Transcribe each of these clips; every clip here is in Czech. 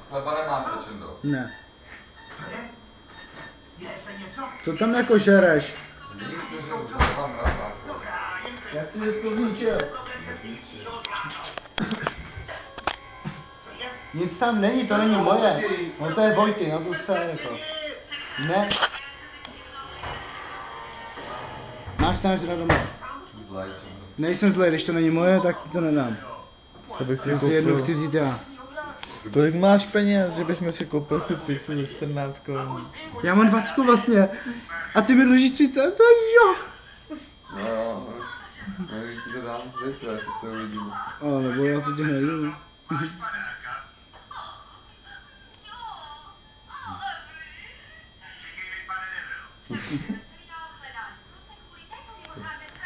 Chleba nemáte, Čendo? Ne. Co tam jako žereš? Nic nežeru, jsem vám mrazák. Jak ty jsi to zničil? Nic tam není, to není moje. No to je Vojty, na to se jako. Ne. Máš se nažrat doma. Zlej, Čendo. Nejsem zlej, když to není moje, tak ti to nedám. To bych si Já si jednu koupil. chci vzít já. Kolik máš peněz, že bychom si koupili tu pizzu za 14 korun? Já mám 20 vlastně. A ty mi dlužíš 30, to jo. No, nevím, ti to dám zítra, jestli se uvidíme. Nebo já se tě najdu.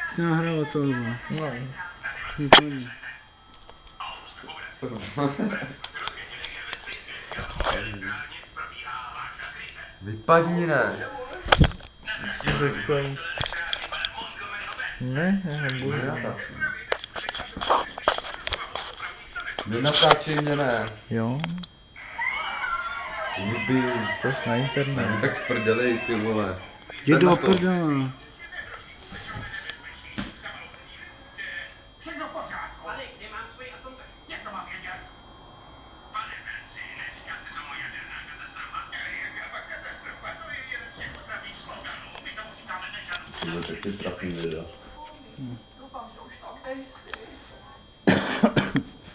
Jsi nahrával co nebo? No. Výborně. Vypadni, ne? Řekl jsem. Ne, já nebudu. Nenatáčej mě, ne? Jo, Vybil. pojď na internet. Tak v prdeli, ty vole. Jdi Jsem na do to. prdele. To je taky trapný video.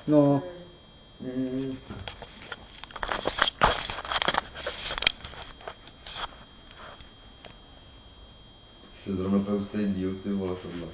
No. To je zrovna úplně stejný díl, ty vole, tohle.